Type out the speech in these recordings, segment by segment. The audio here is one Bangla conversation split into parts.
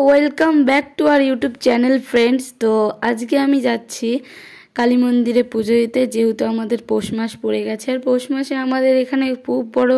Welcome back to our YouTube channel friends. তো আজকে আমি যাচ্ছি কালী মন্দিরে পুজো দিতে, যেহেতু আমাদের পৌষ মাস পড়ে গেছে। আর পৌষ মাসে আমাদের এখানে খুব বড়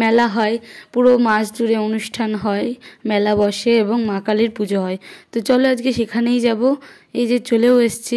মেলা হয়, পুরো মাস জুড়ে অনুষ্ঠান হয়, মেলা বসে এবং মা কালীর পুজো হয়। তো চলো আজকে সেখানেই যাব। এই যে চলেও এসছি,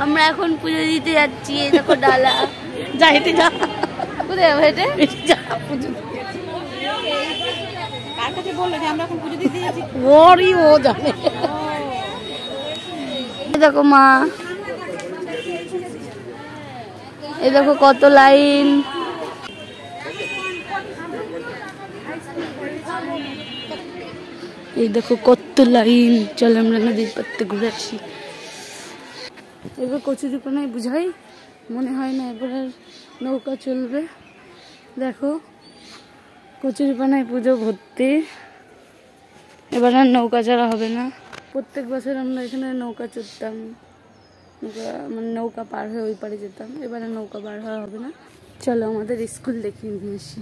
আমরা এখন পুজো দিতে যাচ্ছি। এই দেখো ডালা, যা হেঁটে যা, কোথায় হেঁটে যা পুজো দেখো মা, এই দেখো কত লাইন। এই দেখো কত লাইন। চলো আমরা নদীর পাড়তে ঘুরে আসি। এবার কচুরিপানায় বুঝাই, মনে হয় না এবার আর নৌকা চলবে। দেখো কচুরিপানায় পুজো ভর্তি, এবার আর নৌকা চড়া হবে না। প্রত্যেক বছর আমরা এখানে নৌকা চড়তাম, মানে নৌকা পার হয়ে ওই পারে যেতাম। এবার আর নৌকা পার হওয়া হবে না। চলো আমাদের স্কুল দেখিয়ে নিয়ে আসি,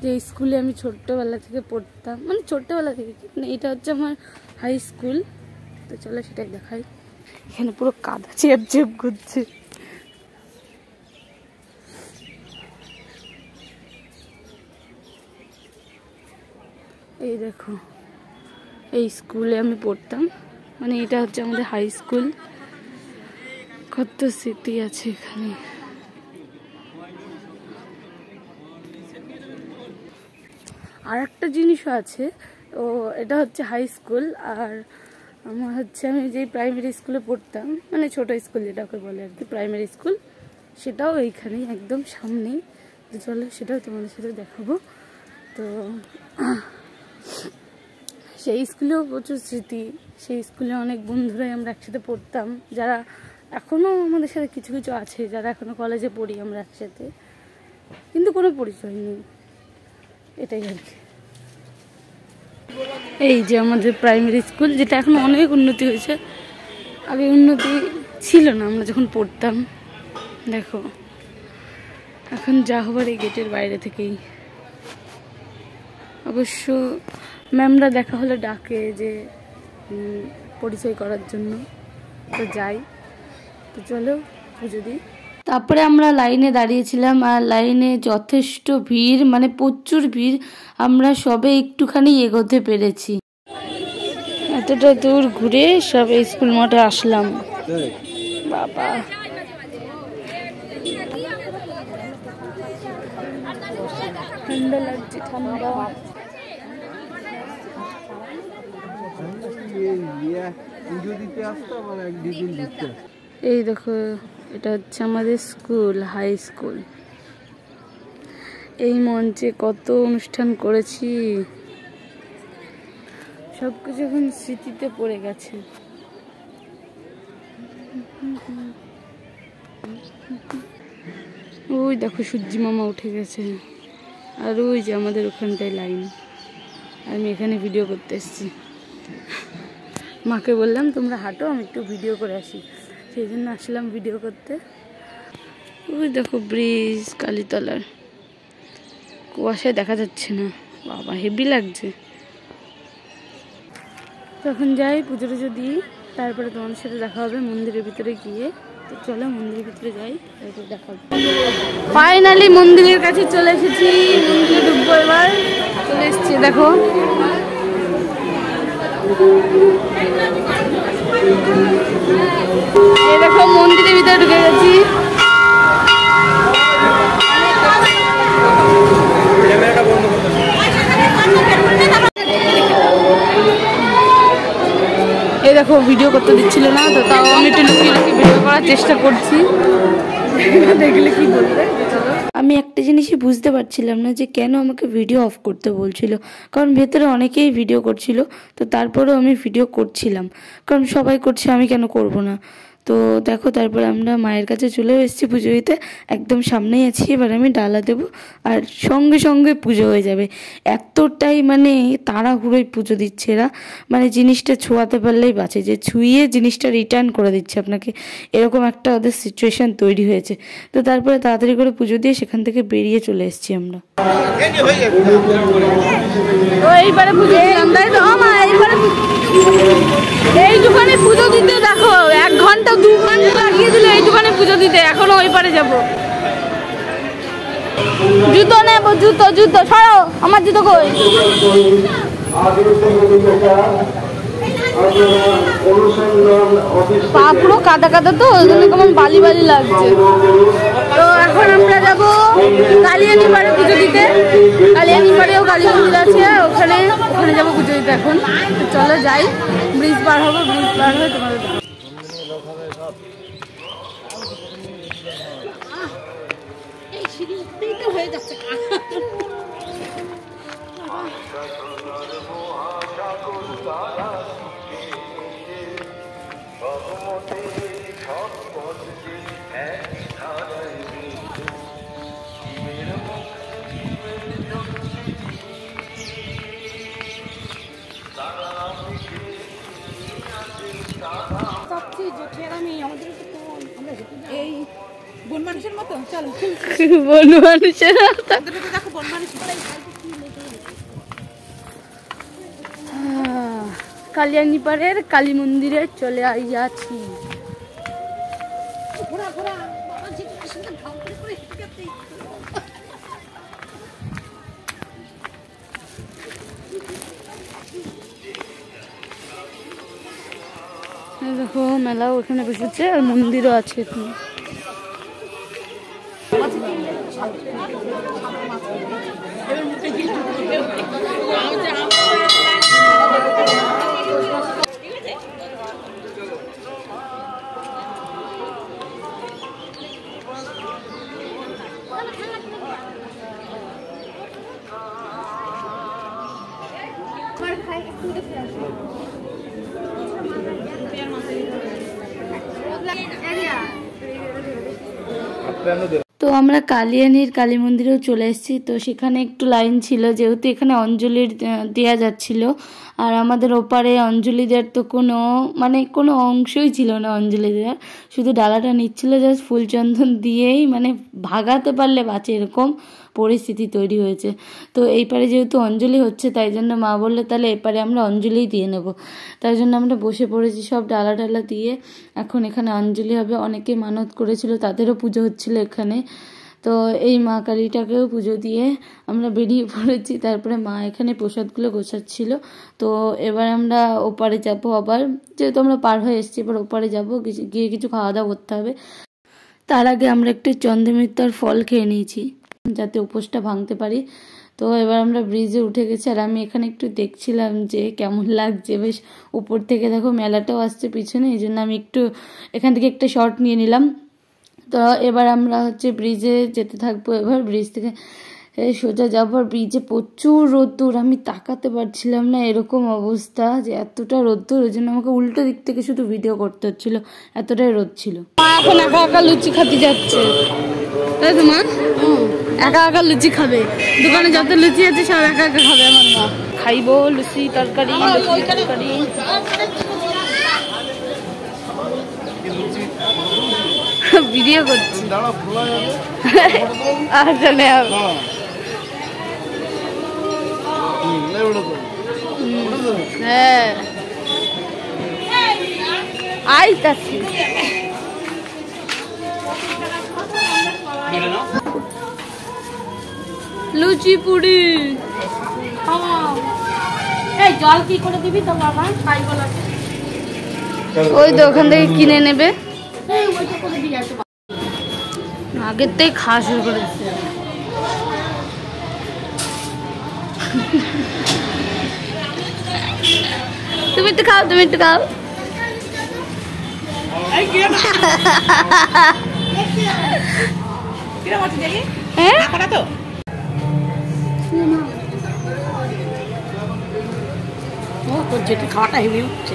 যে স্কুলে আমি ছোট্টবেলা থেকে পড়তাম, মানে ছোট্টবেলা থেকে, মানে এটা হচ্ছে আমার হাই স্কুল। তো চলো সেটাই দেখাই। এখানে পুরো কাদা চেপ চেপ ঘুরছে। এই দেখো এই স্কুলে আমি পড়তাম, মানে এটা হচ্ছে আমাদের হাই স্কুল। কত স্মৃতি আছে এখানে। আর একটা জিনিসও আছে, ও এটা হচ্ছে হাই স্কুল। আর আমার হচ্ছে আমি যেই প্রাইমারি স্কুলে পড়তাম, মানে ছোট স্কুল যেটাকে বলে আর কি, প্রাইমারি স্কুল, সেটাও এইখানেই একদম সামনেই। তো চলো সেটাও তোমাদের সাথে দেখাবো। তো সেই স্কুলেও প্রচুর স্মৃতি। সেই স্কুলে অনেক বন্ধুরাই আমরা একসাথে পড়তাম, যারা এখনও আমাদের সাথে কিছু কিছু আছে, যারা এখনও কলেজে পড়ি আমরা একসাথে, কিন্তু কোনো পরিচয় নেই, এটাই আর কি। এই যে আমাদের প্রাইমারি স্কুল, যেটা এখন অনেক উন্নতি হয়েছে, আগে উন্নতি ছিল না আমরা যখন পড়তাম। দেখো এখন যা হবার এই গেটের বাইরে থেকেই। অবশ্য ম্যামরা দেখা হলে ডাকে যে পরিচয় করার জন্য, তো যাই। তো চলো পুজো দিই। তারপরে আমরা লাইনে দাঁড়িয়েছিলাম, আর লাইনে যথেষ্ট ভিড়, মানে প্রচুর ভিড়। আমরা সবে একটুখানি এগোতে পেরেছি। এতটা দূর ঘুরে সব স্কুল মাঠে আসলাম। বাবা ঠান্ডা লাগছে, ঠান্ডা। এই দেখো এটা হচ্ছে আমাদের স্কুল, হাই স্কুল। এই মঞ্চে কত অনুষ্ঠান করেছি, সবকিছু এখন স্মৃতিতে পড়ে গেছে। ওই দেখো সূর্যি মামা উঠে গেছে, আর ওই যে আমাদের ওখানটায় লাইন। আমি এখানে ভিডিও করতে এসেছি। মাকে বললাম তোমরা হাঁটো, আমি একটু ভিডিও করে আসি, সেই জন্য আসলাম ভিডিও করতে। ওই দেখো ব্রিজ কালীতলার, কুয়াশায় দেখা যাচ্ছে না, বাবা হেভি লাগছে। তখন যাই পুজো টুজো দিই, তারপরে তোমাদের সাথে দেখা হবে মন্দিরের ভিতরে গিয়ে। তো চলো মন্দিরের ভিতরে যাই, তারপরে দেখা হবে। ফাইনালি মন্দিরের কাছে চলে এসেছি, মন্দিরে ঢুকবো এবার। চলে এসছি দেখো, এই দেখো মন্দিরের ভিতরে ঢুকে গেছি। এই দেখো ভিডিও করতে দিচ্ছিল না, তো তাও আমি একটু লুকিয়ে লুকিয়ে ভিডিও করার চেষ্টা করছি, দেখলে কি বলবে। আমি একটা জিনিসই বুঝতে পারছিলাম না যে কেন আমাকে ভিডিও অফ করতে বলছিল, কারণ ভেতরে অনেকেই ভিডিও করছিল। তো তারপরেও আমি ভিডিও করছিলাম, কারণ সবাই করছে, আমি কেন করব না। তো দেখো তারপরে আমরা মায়ের কাছে চলেও এসেছি পুজো দিতে, একদম সামনেই আছি। এবার আমি ডালা দেবো আর সঙ্গে সঙ্গে পুজো হয়ে যাবে। এতটাই মানে তাড়াহুড়োই পুজো দিচ্ছে এরা, মানে জিনিসটা ছোঁয়াতে পারলেই বাঁচে, যে ছুঁয়ে জিনিসটা রিটার্ন করে দিচ্ছে আপনাকে, এরকম একটা ওদের সিচুয়েশান তৈরি হয়েছে। তো তারপরে তাড়াতাড়ি করে পুজো দিয়ে সেখান থেকে বেরিয়ে চলে এসেছি আমরা। এইবারে পুজো এই দোকানে পুজো দিতে দেখো 1 ঘন্টা 2 ঘন্টা লাগিয়ে দিল এই দোকানে পুজো দিতে। এখনো ওই পারে যাবো, জুতো নেবো, জুতো জুতো ছাড়ো, আমার জুতো কই? পা পুরো কাদা কাদা, তো ওই জন্য কেমন বালি বালি লাগছে। তো এখন আমরা যাবো কালিয়ানি পাড়ে পুজো দিতে। কালিয়ানি পাড়েও কালী মন্দির আছে, ওখানে যাবো পুজো দিতে। এখন চলো যাই, ব্রিজ পার হবো, ব্রিজ পার হয়ে তোমাদের হয়ে যাচ্ছে। এই বন মানুষের মতো চলো, বন মানুষের কালিয়ানি পাড়ের কালী মন্দিরে চলে আইয়াছি। দেখো মেলাও এখানে বসেছে আর মন্দিরও আছে এখানে। তো আমরা কালিয়ানির কালী মন্দিরেও চলে এসেছি। তো সেখানে একটু লাইন ছিল, যেহেতু এখানে অঞ্জলির দেওয়া যাচ্ছিল, আর আমাদের ওপারে অঞ্জলি দেওয়ার তো কোনো অংশই ছিল না অঞ্জলি দেওয়ার, শুধু ডালাটা নিচ্ছিল জাস্ট ফুলচন্দন দিয়েই, মানে ভাগাতে পারলে বাঁচে এরকম পরিস্থিতি তৈরি হয়েছে। তো এই পারে যেহেতু অঞ্জলি হচ্ছে, তাই জন্য মা বললো তাহলে এপারে আমরা অঞ্জলিই দিয়ে নেব। তাই জন্য আমরা বসে পড়েছি সব ডালা ডালা দিয়ে। এখন এখানে অঞ্জলি হবে, অনেকে মানত করেছিল তাদেরও পুজো হচ্ছিল এখানে। তো এই মা কালীটাকেও পুজো দিয়ে আমরা বেরিয়ে পড়েছি। তারপরে মা এখানে প্রসাদগুলো গোছাচ্ছিল। তো এবার আমরা ওপারে যাবো আবার, যেহেতু আমরা পার হয়ে এসেছি, এবার ওপারে যাবো, গিয়ে কিছু খাওয়া দাওয়া করতে হবে। তার আগে আমরা একটু চন্দ্রমিত্তার ফল খেয়ে নিয়েছি যাতে উপোসটা ভাঙতে পারি। তো এবার আমরা ব্রিজে উঠে গেছি, আর আমি এখানে একটু দেখছিলাম যে কেমন লাগছে, বেশ উপর থেকে দেখো মেলাটাও আসছে পিছনে, এই জন্য আমি একটু এখান থেকে একটা শর্ট নিয়ে নিলাম। তো এবার আমরা ব্রিজে যেতে থাকবো। এবার ব্রিজ থেকে সোজা যাবো, আর ব্রিজে প্রচুর রোদ্দুর, আমি তাকাতে পারছিলাম না, এরকম অবস্থা যে এতটা রোদ্দুর, ওই জন্য আমাকে উল্টো দিক থেকে শুধু ভিডিও করতে হচ্ছিল, এতটাই রোদ ছিল। এখন একা একা লুচি খাতে যাচ্ছে, তাই তো মা? একা একা লুচি খাবে, দোকানে যত লুচি আছে সব একা একা খাবে আমার মা। খাইবো লুচি তরকারি, লুচি তরকারি। ভিডিও করছি, আসলে হ্যাঁ আইতাছি। লুচি পুরি জল কি করে দিবি তো বাবা? ওই তো ওখান থেকে কিনে নেবে, আগের থেকে খাওয়া শুরু করেছে। তুমি একটু খাও, তুমি একটু খাও। খাওয়াটা হেভি উঠছে।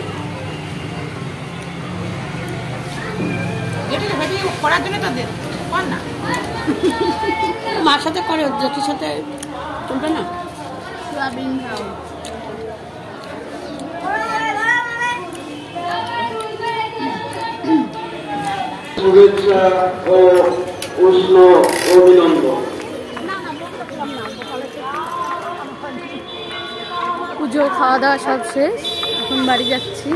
করার জন্য তো দেন কর না মার সাথে করে জেঠির সাথে চলবে না সোয়াবিন খাও শুভেচ্ছা ও উষ্ণ অভিনন্দন। পুজো খাওয়া দাওয়া সব শেষ, এখন বাড়ি যাচ্ছি।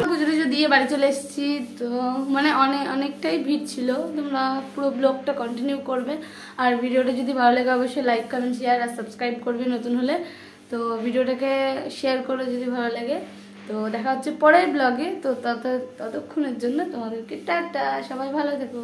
পুজো টুজো দিয়ে বাড়ি চলে এসেছি। তো মানে অনেকটাই ভিড় ছিল। তোমরা পুরো ব্লগটা কন্টিনিউ করবে, আর ভিডিওটা যদি ভালো লাগে অবশ্যই লাইক কমেন্ট শেয়ার আর সাবস্ক্রাইব করবে নতুন হলে। তো ভিডিওটাকে শেয়ার করো যদি ভালো লাগে। তো দেখা হচ্ছে পরের ব্লগে। তো ততক্ষণের জন্য তোমাদেরকে টাটা, সবাই ভালো থেকো।